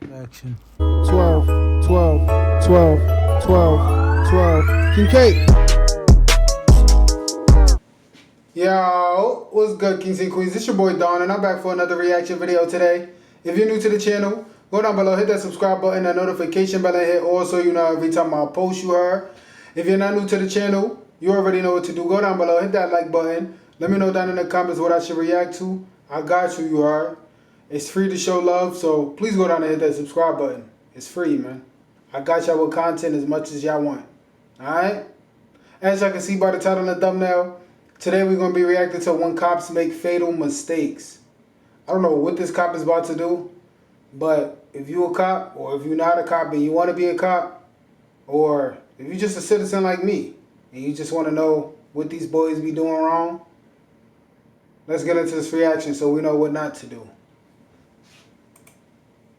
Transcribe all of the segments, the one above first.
Action. 12, 12, 12, 12, 12. King K. Yo, what's good, Kings and Queens? It's your boy Dawn, and I'm back for another reaction video today. If you're new to the channel, go down below, hit that subscribe button, that notification bell, and hit all so you know every time I post you heard. If you're not new to the channel, you already know what to do. Go down below, hit that like button. Let me know down in the comments what I should react to. I got you, you heard. It's free to show love, so please go down and hit that subscribe button. It's free, man. I got y'all with content as much as y'all want. Alright? As y'all can see by the title and the thumbnail, today we're going to be reacting to when cops make fatal mistakes. I don't know what this cop is about to do, but if you a cop, or if you're not a cop and you want to be a cop, or if you're just a citizen like me, and you just want to know what these boys be doing wrong, let's get into this reaction so we know what not to do.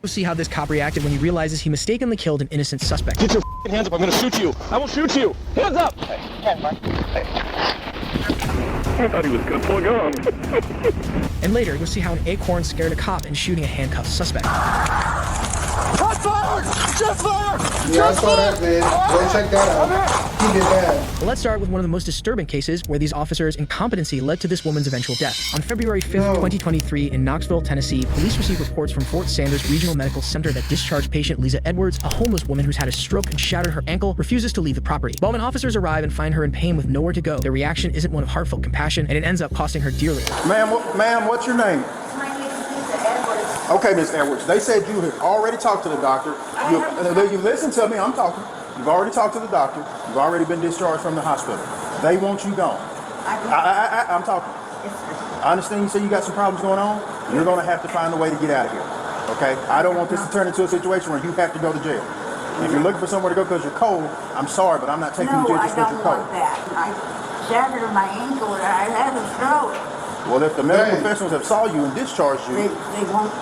We'll see how this cop reacted when he realizes he mistakenly killed an innocent suspect. Get your hands up, I'm gonna shoot you. I will shoot you. Hands up! Hey, I thought he was gonna pull a gun. And later, you'll see how an acorn scared a cop in shooting a handcuffed suspect. Hot fire! Just fire! Yeah, I saw that, man. Go check that out. He did that. But let's start with one of the most disturbing cases where these officers' incompetency led to this woman's eventual death. On February 5th, 2023, in Knoxville, Tennessee, police received reports from Fort Sanders Regional Medical Center that discharged patient Lisa Edwards, a homeless woman who's had a stroke and shattered her ankle, refuses to leave the property. But when officers arrive and find her in pain with nowhere to go, their reaction isn't one of heartfelt compassion, and it ends up costing her dearly. Ma'am, what's your name? My name is Lisa Edwards. Okay, Miss Edwards. They said you had already talked to the doctor. You listen to me. I'm talking. You've already talked to the doctor. You've already been discharged from the hospital. They want you gone. I'm talking. I understand you say you got some problems going on. You're going to have to find a way to get out of here. Okay? I don't want this to turn into a situation where you have to go to jail. If you're looking for somewhere to go because you're cold, I'm sorry, but I'm not taking you to jail just because you're cold. No, I don't want that. I shattered my ankle and I had a stroke. Well, if the medical professionals have saw you and discharged you, they won't.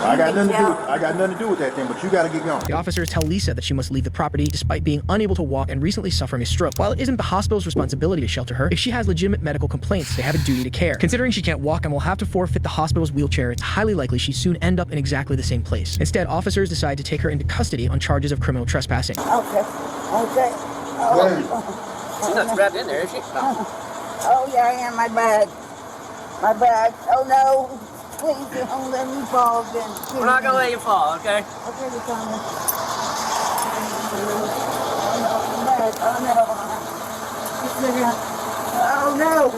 I got nothing to do with that then, but you got to get going. The officers tell Lisa that she must leave the property despite being unable to walk and recently suffering a stroke. While it isn't the hospital's responsibility to shelter her, if she has legitimate medical complaints, they have a duty to care. Considering she can't walk and will have to forfeit the hospital's wheelchair, it's highly likely she'd soon end up in exactly the same place. Instead, officers decide to take her into custody on charges of criminal trespassing. Okay. She's not wrapped in there, is she? No. Oh, yeah, I am. My bag. Oh, no. Please don't let me fall again. We're not gonna let you fall, okay? Okay, you're coming. Oh, no.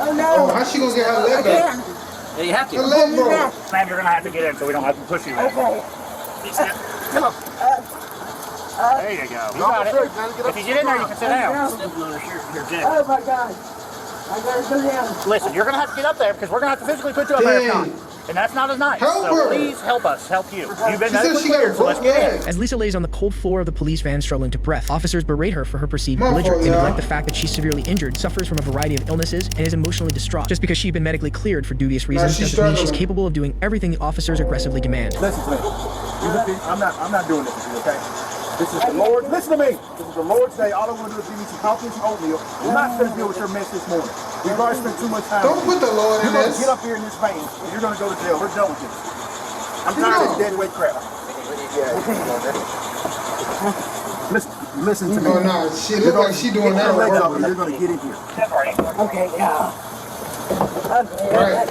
Oh, how's she gonna get her leg back? Yeah, you have to. Her leg broke. Ma'am, you're gonna have to get in so we don't have to push you. Okay. Come on. There you go. You got it. If you get in there, you can sit down. Oh, my God. I gotta go down. Listen, you're gonna have to get up there because we're gonna have to physically put you up there. And that's not as nice. Help so her. Please help us, help you. You've been She said medically she got cleared, her so let's get in. As Lisa lays on the cold floor of the police van struggling to breath, officers berate her for her perceived My belligerence. fault, They yeah. neglect the fact that she's severely injured, suffers from a variety of illnesses, and is emotionally distraught. Just because she's been medically cleared for dubious reasons she's doesn't mean she's struggling. capable of doing everything the officers aggressively demand. Listen to me. I'm not doing this with you, okay? This is the Lord. Listen to me. This is the Lord's day. All I want to do is give you some coffee and some oatmeal. We're not going to deal with your mess this morning. We've already spent too much time. Don't put the Lord in You're going to this. get up here in this van, and you're going to go to jail. We're done with this. I'm tired of this dead weight crap. Listen to me. Oh, no. She look like she doing that Get your legs right up, and you're going to get in here. Okay, yeah. Right.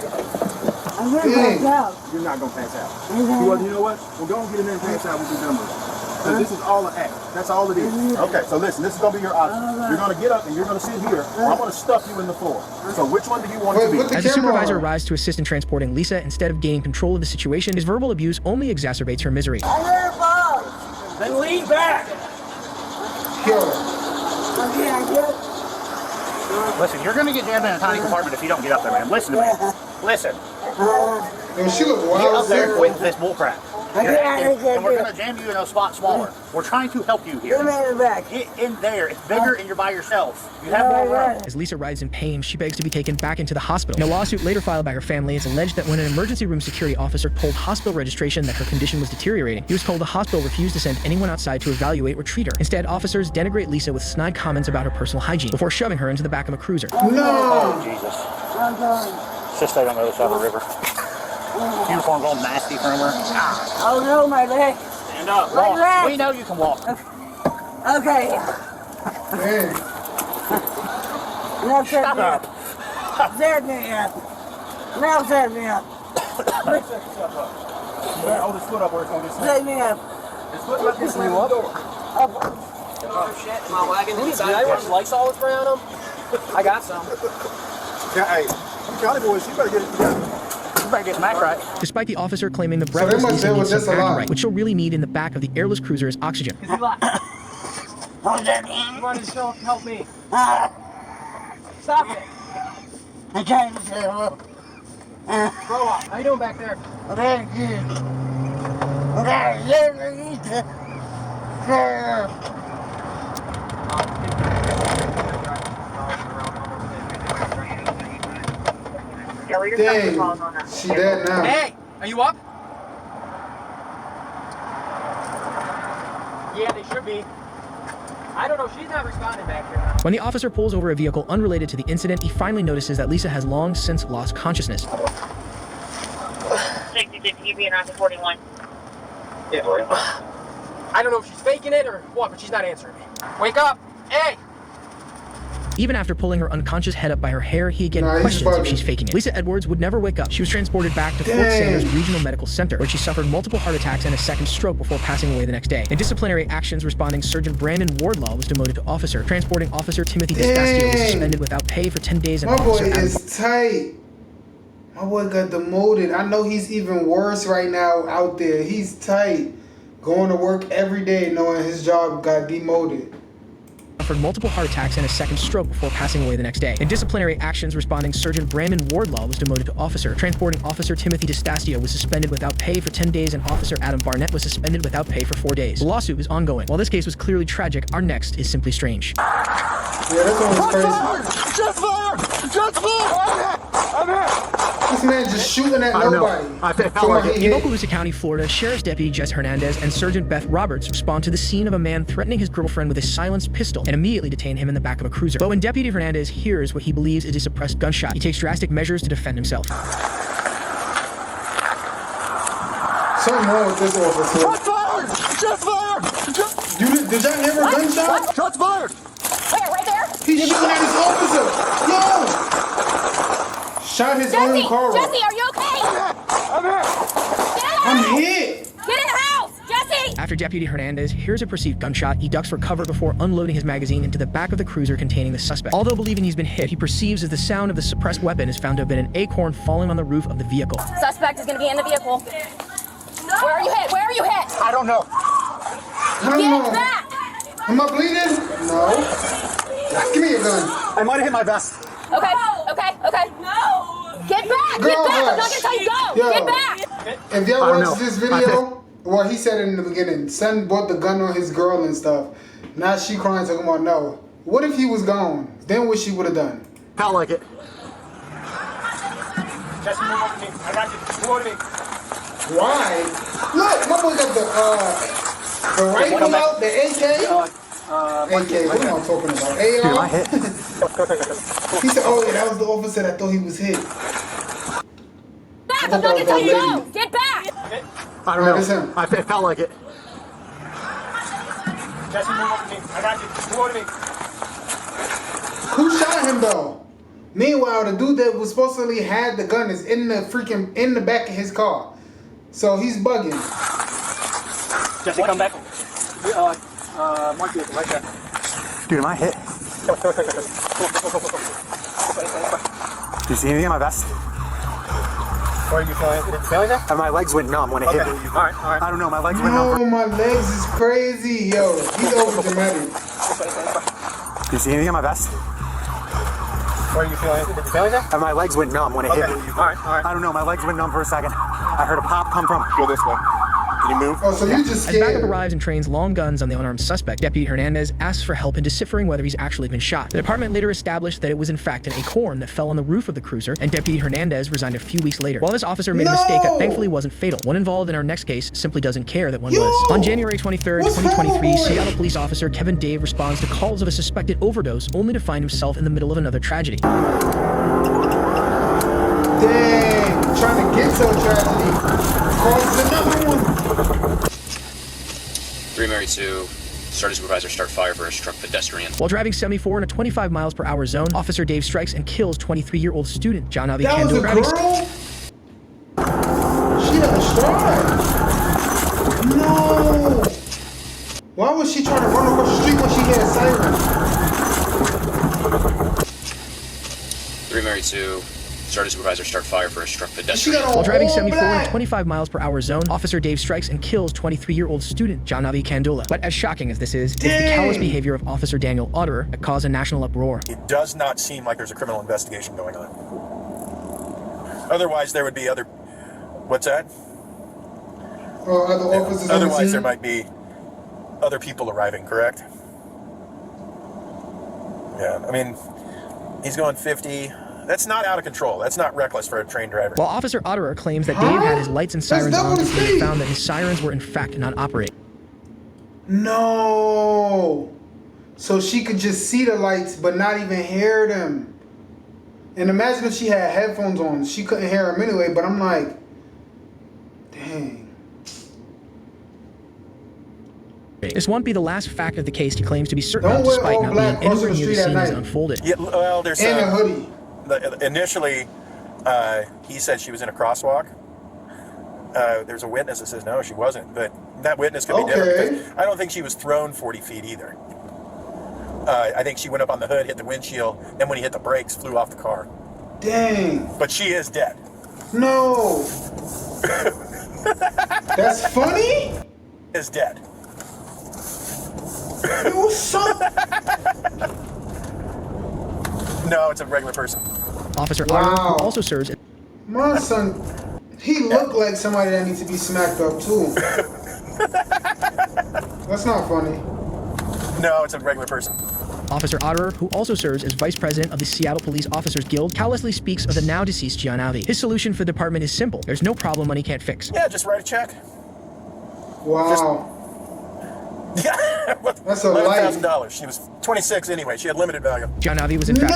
I'm gonna pass out. You're not going to pass out. You know what? We'll go and get in there and pass out. We'll be done with it. Because this is all an act. That's all it is. Okay, so listen, this is going to be your option. You're going to get up and you're going to sit here, or I'm going to stuff you in the floor. So which one do you want it to be? Put the As the camera supervisor on. arrives to assist in transporting Lisa, instead of gaining control of the situation, his verbal abuse only exacerbates her misery. I'm gonna fall. Then lean back. Kill her. Okay, I get it. Listen, you're gonna get jammed in a tiny compartment if you don't get up there, man. Listen to me. Listen. Yo, she look Get wild up as there hell. with this bullcrap. I And we're gonna jam you in a spot smaller. We're trying to help you here. Get me in the back. Get in there. It's bigger and you're by yourself. You have more room. As Lisa writhes in pain, she begs to be taken back into the hospital. In a lawsuit later filed by her family, it's alleged that when an emergency room security officer told hospital registration that her condition was deteriorating, he was told the hospital refused to send anyone outside to evaluate or treat her. Instead, officers denigrate Lisa with snide comments about her personal hygiene before shoving her into the back of a cruiser. No. Jesus. I'm going. Just stay on the other side of the river. Uniform's all nasty from her. Oh no, my leg. Stand up. My Walk. leg. We know you can walk. Okay. Man. Now set Stop me up. Set me up. Now set me up. Hold his foot up where it's gonna get smacked. Set me up. His foot left this way up. Oh shit, my wagon. Did anyone Lysol spray on them? I got some. Yeah, hey, County boys, you better get it together. You better get smacked right. Despite the officer claiming the they breathless must Lisa deal needs with some this a lot. Acurite, which she'll really need in the back of the airless cruiser is oxygen. What's that mean? Come on, Michelle, help me. Ah, Stop it. I'm trying to say hello. Grow up. How you doing back there? Very good. Very good. Dang. She dead now. Hey, are you up? Yeah, they should be. I don't know. She's not responding back here. When the officer pulls over a vehicle unrelated to the incident, he finally notices that Lisa has long since lost consciousness. 66, you being on the 41. Yeah, I don't know if she's faking it or what, but she's not answering me. Wake up! Hey! Even after pulling her unconscious head up by her hair, he again Nah, he's questions if bugging. she's faking it. Lisa Edwards would never wake up. She was transported back to Fort Dang. Sanders Regional Medical Center, where she suffered multiple heart attacks and a second stroke before passing away the next day. In disciplinary actions, responding Surgeon Brandon Wardlaw was demoted to officer. Transporting Officer Timothy Destastio was Dang. suspended without pay for 10 days. And My boy Officer Adam is tight. My boy got demoted. I know he's even worse right now out there. He's tight. Going to work every day knowing his job got demoted. suffered multiple heart attacks and a second stroke before passing away the next day. In disciplinary actions, responding Surgeon Brandon Wardlaw was demoted to officer. Transporting Officer Timothy Destastio was suspended without pay for 10 days, and Officer Adam Barnett was suspended without pay for 4 days. The lawsuit is ongoing. While this case was clearly tragic, our next is simply strange. Yeah, that's always crazy. Just fire! Just fire! I'm hit! This man just shooting at nobody. I felt Come on, like he In hit. Okaloosa County, Florida, Sheriff's Deputy Jess Hernandez and Sergeant Beth Roberts respond to the scene of a man threatening his girlfriend with a silenced pistol and immediately detain him in the back of a cruiser. But when Deputy Hernandez hears what he believes is a suppressed gunshot, he takes drastic measures to defend himself. Something wrong with this officer. Shots fired! Shots fired! Did y'all hear a gunshot? Shots fired! Where? Right there? He's shooting at his officer. Yo! Shot his own car up. Jesse, are you okay? I'm hit! Get out! I'm hit. Get in the house! Jesse! After Deputy Hernandez hears a perceived gunshot, he ducks for cover before unloading his magazine into the back of the cruiser containing the suspect. Although believing he's been hit, he perceives as the sound of the suppressed weapon is found to have been an acorn falling on the roof of the vehicle. Suspect is gonna be in the vehicle. Where are you hit? Where are you hit? I don't know. I don't Get know. back! Am I bleeding? No. Give me your gun. I might have hit my vest. Okay, okay. No! Get back! Girl, Get back! I'm not hush. gonna tell you go! Yo. Get back! If y'all I don't watch know. this video, well, he said it in the beginning. Son bought the gun on his girl and stuff. Now she crying, talking about no. What if he was gone? Then what she would have done? Felt like it. Jesse, move over to me. I got you. Move over to me. Why? Look, my boy got the rifle out, the AK. AK, what am I talking about? Dude, I AR? hit. He said, oh yeah, that was the officer that thought he was hit. Back! I'm not gonna tell you go! Get back! I don't Alright, it's him. know. It felt like it. Jesse, move over to me. I got you. Move over to me. Who shot him though? Meanwhile, the dude that was supposedly had the gun is in the back of his car. So he's bugging. Jesse, come back. Mark vehicle right there. Dude, am I hit? Do you see anything in my vest? Where are you feeling? Feeling there? And my legs went numb when it hit me. Alright. I don't know, my legs went numb. No, my legs is crazy, yo. He's over dramatic. Do you see anything in my vest? Where are you feeling? Feeling there? And my legs went numb when it hit me. Alright. I don't know, my legs went numb for a second. I heard a pop come from. Go this way. Can you move? Oh, so you just As backup scared. arrives and trains long guns on the unarmed suspect, Deputy Hernandez asks for help in deciphering whether he's actually been shot. The department later established that it was in fact an acorn that fell on the roof of the cruiser, and Deputy Hernandez resigned a few weeks later. While this officer made a mistake that thankfully wasn't fatal, one involved in our next case simply doesn't care that one was. On January 23rd, What's wrong, 2023, boy? Seattle police officer Kevin Dave responds to calls of a suspected overdose only to find himself in the middle of another tragedy. Dang. trying to get to a tragedy causes another one. 3 Mary 2. Started supervisor, start fire for a struck pedestrian. While driving 74 in a 25 miles per hour zone, Officer Dave strikes and kills 23-year-old student Johnavi That was a girl? She had a strike. No. Why was she trying to run across the street when she had sirens? 3 Mary 2. Started supervisor, start fire for a struck pedestrian. While driving 74 in a 25 miles per hour zone, Officer Dave strikes and kills 23-year-old student Johnavi Candola. But as shocking as this is, it's the callous behavior of Officer Daniel Utterer that caused a national uproar. It does not seem like there's a criminal investigation going on. Otherwise, there would be other... What's that? Other officers. Otherwise, there might be other people arriving, correct? Yeah, I mean, he's going 50... That's not out of control. That's not reckless for a trained driver. While Officer Utterer claims that Dave had his lights and sirens on before he found that his sirens were in fact not operating. No. So she could just see the lights but not even hear them. And imagine if she had headphones on. She couldn't hear them anyway, but I'm like, dang. This won't be the last fact of the case he claims to be certain of, despite not being anywhere near the scene as it unfolded. Yeah, well, there's and a hoodie. Initially, he said she was in a crosswalk. There's a witness that says no, she wasn't, but that witness could be different because I don't think she was thrown 40 feet either. I think she went up on the hood, hit the windshield, and when he hit the brakes, flew off the car. Dang. But she is dead. No. That's funny? Is dead. It was so... No, it's a regular person. Officer Utterer, who also serves... My son, he looked like somebody that needs to be smacked up too. That's not funny. No, it's a regular person. Officer Utterer, who also serves as vice president of the Seattle Police Officers Guild, callously speaks of the now deceased Johnavi. His solution for the department is simple. There's no problem money can't fix. Yeah, just write a check. Wow. Yeah, that's a life. $11,000. She was 26 anyway. She had limited value. Johnavi was in fact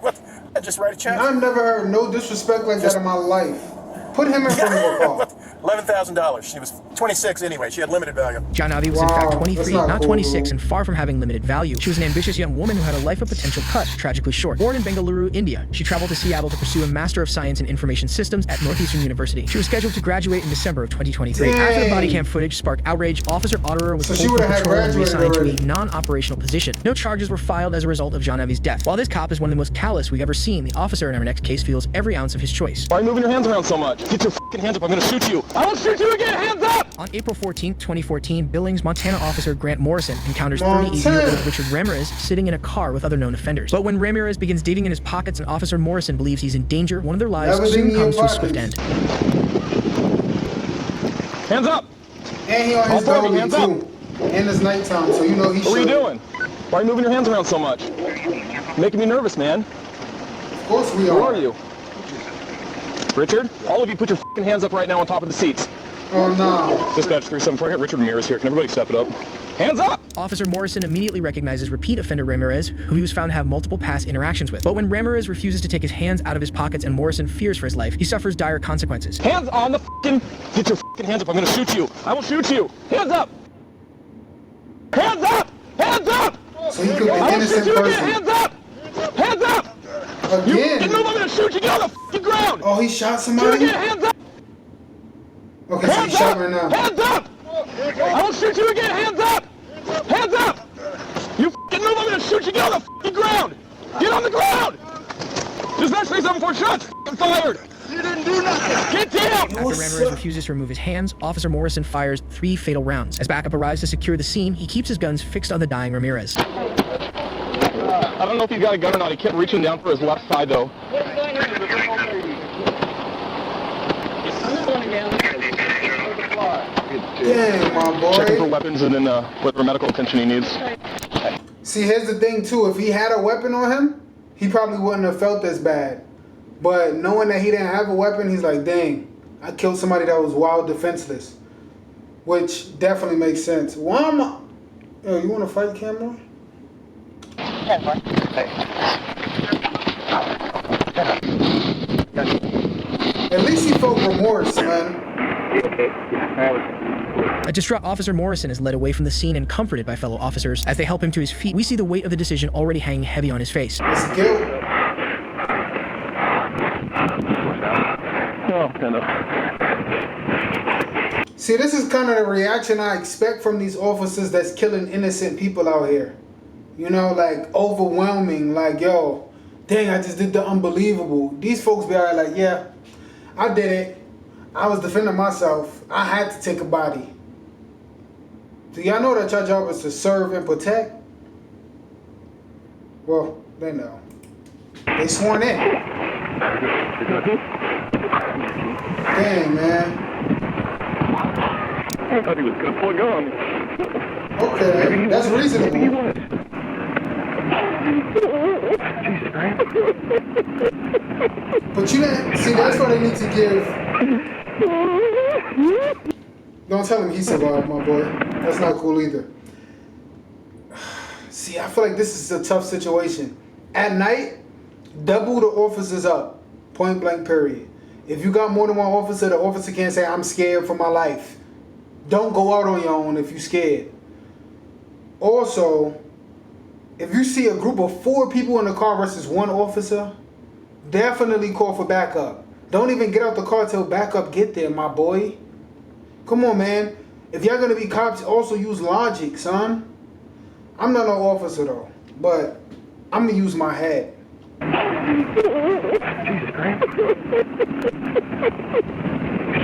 23. Just write a check. I've never heard no disrespect like that in my life. Put him in front of a car. $11,000. She was 26 anyway. She had limited value. Johnavi was in fact 23, not cool, 26, and far from having limited value. She was an ambitious young woman who had a life of potential cut tragically short. Born in Bengaluru, India, she traveled to Seattle to pursue a Master of Science in Information Systems at Northeastern University. She was scheduled to graduate in December of 2023. Dang. After the body cam footage sparked outrage, Officer Utterer was pulled from patrol and reassigned to a non-operational position. No charges were filed as a result of Johnavi's death. While this cop is one of the most callous we've ever seen, the officer in our next case feels every ounce of his choice. Why are you moving your hands around so much? Get your fucking hands up. I'm gonna shoot you. I will shoot you again. Hands up! On April 14, 2014, Billings, Montana officer Grant Morrison encounters 38-year-old Richard Ramirez sitting in a car with other known offenders. But when Ramirez begins digging in his pockets and Officer Morrison believes he's in danger, one of their lives soon comes to a swift end. Hands up! And he on his belly too. And it's nighttime, so you know he should. What are you doing? Why are you moving your hands around so much? Making me nervous, man. Of course we are. Who are you? Richard? All of you put your fucking hands up right now on top of the seats. Oh no. Dispatch 374, I got Richard Ramirez here. Can everybody step it up? Hands up! Officer Morrison immediately recognizes repeat offender Ramirez, who he was found to have multiple past interactions with. But when Ramirez refuses to take his hands out of his pockets and Morrison fears for his life, he suffers dire consequences. Hands on the fucking... Get your fucking hands up. I'm gonna shoot you. I will shoot you. Hands up! Hands up! Hands up! So he could be an innocent person. Hands up! Hands up! Again? You move, I'm gonna shoot you. Get on the fucking ground! Oh, he shot somebody? Shoot again, hands up! Okay, so he's shot right now. Hands up! I will shoot you again, hands up! Hands up! You fucking move, I'm gonna shoot you. Get on the fucking ground! Get on the ground! Dispatch 374 shots fucking fired! You didn't do nothing! Get down! After Ramirez refuses to remove his hands, Officer Morrison fires 3 fatal rounds. As backup arrives to secure the scene, he keeps his guns fixed on the dying Ramirez. I don't know if he's got a gun or not. He kept reaching down for his left side, though. Damn, my boy. Checking for weapons and then whatever medical attention he needs. See, here's the thing, too. If he had a weapon on him, he probably wouldn't have felt as bad. But knowing that he didn't have a weapon, he's like, dang, I killed somebody that was wild defenseless. Which definitely makes sense. Why am I... Yo, you want to fight, Cameron? Hey, At least he felt remorse, man. A distraught Officer Morrison is led away from the scene and comforted by fellow officers. As they help him to his feet, we see the weight of the decision already hanging heavy on his face. It's guilt. See, this is kind of the reaction I expect from these officers that's killing innocent people out here. You know, like overwhelming, like, yo, dang, I just did the unbelievable. These folks be out like, yeah, I did it. I was defending myself. I had to take a body. Do y'all know that your job is to serve and protect? Well, they know. They sworn in. Dang, man. I thought he was gonna pull a gun. Okay, that's reasonable. But you didn't see. That's what they need to give. Don't tell him he survived, my boy. That's not cool either. See, I feel like this is a tough situation. At night, double the officers up. Point blank, period. If you got more than one officer, the officer can't say, I'm scared for my life. Don't go out on your own if you're scared. Also, if you see a group of 4 people in the car versus 1 officer, definitely call for backup. Don't even get out the car till backup get there, my boy. Come on, man. If y'all gonna be cops, also use logic, son. I'm not no officer though, but I'm gonna use my head.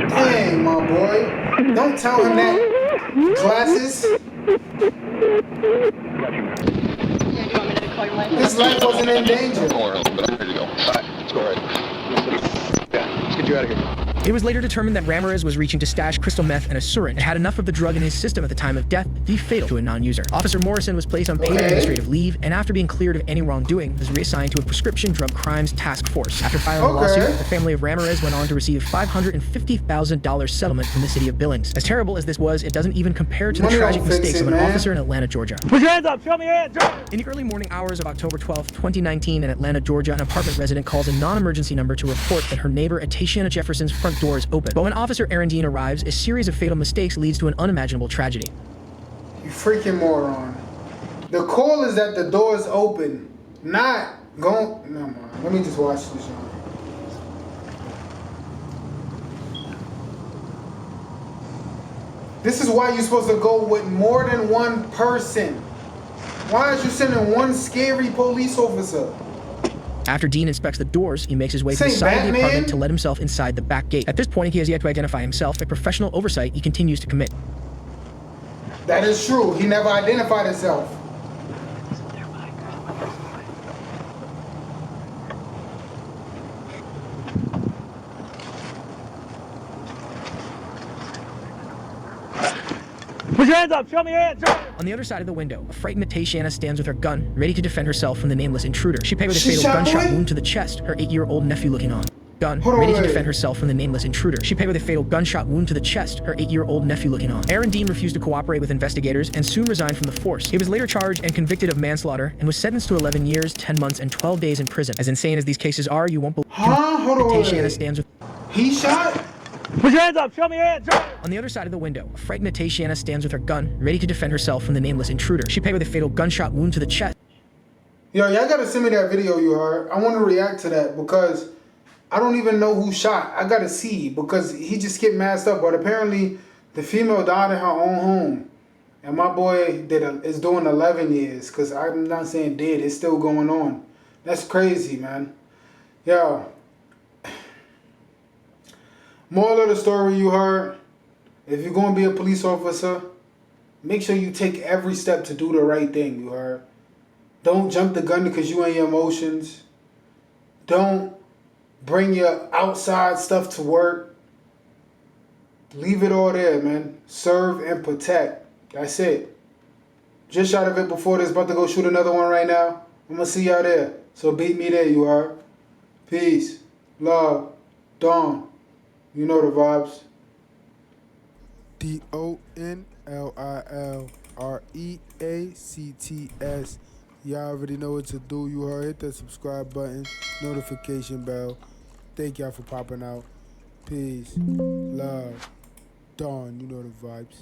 Dang, my boy. Don't tell him that. Classes. His life wasn't in danger. But I'm ready to go. All right, let's go right. Yeah, let's get you out of here. It was later determined that Ramirez was reaching to stash crystal meth and a syringe and had enough of the drug in his system at the time of death to be fatal to a non-user. Officer Morrison was placed on paid administrative leave and after being cleared of any wrongdoing was reassigned to a prescription drug crimes task force. After filing a lawsuit, the family of Ramirez went on to receive $550,000 settlement from the city of Billings. As terrible as this was, it doesn't even compare to the tragic mistakes of an officer in Atlanta, Georgia. Put your hands up! Show me your hands! In the early morning hours of October 12, 2019 in Atlanta, Georgia, an apartment resident calls a non-emergency number to report that her neighbor at Tatiana Jefferson's front door is open. But when Officer Aaron Dean arrives, a series of fatal mistakes leads to an unimaginable tragedy. You freaking moron. The call is that the door is open, not going. No, man. Let me just watch this, y'all. This is why you're supposed to go with more than one person. Why is you sending one scary police officer? After Dean inspects the doors, he makes his way to the side of the apartment to let himself inside the back gate. At this point, he has yet to identify himself. A professional oversight he continues to commit. That is true. He never identified himself. Put your hands up! Show me your hands! On the other side of the window, a frightened Tatiana stands with her gun, ready to defend herself from the nameless intruder. She paid with a fatal gunshot wound to the chest, her 8-year-old nephew looking on. Ready to defend herself from the nameless intruder. She paid with a fatal gunshot wound to the chest, her 8-year-old nephew looking on. Aaron Dean refused to cooperate with investigators and soon resigned from the force. He was later charged and convicted of manslaughter and was sentenced to 11 years, 10 months, and 12 days in prison. As insane as these cases are, you won't believe Tatiana stands with... He shot? Put your hands up! Show me your hands! On the other side of the window, a frightened Tatiana stands with her gun, ready to defend herself from the nameless intruder. She paid with a fatal gunshot wound to the chest. Yo, y'all gotta send me that video you heard. I want to react to that because I don't even know who shot. I gotta see because he just get masked up. But apparently, the female died in her own home, and my boy is doing 11 years. Cause I'm not saying dead; it's still going on. That's crazy, man. Yo. Moral of the story you heard, if you're going to be a police officer, make sure you take every step to do the right thing, you heard. Don't jump the gun because you ain't your emotions. Don't bring your outside stuff to work. Leave it all there, man. Serve and protect. That's it. Just shot a bit before this, about to go shoot another one right now. I'm going to see y'all there. So beat me there, you heard. Peace. Love. Dawn. You know the vibes. DONLILREACTS. Y'all already know what to do. You heard. Hit that subscribe button, notification bell. Thank y'all for popping out. Peace. Love. Dawn, you know the vibes.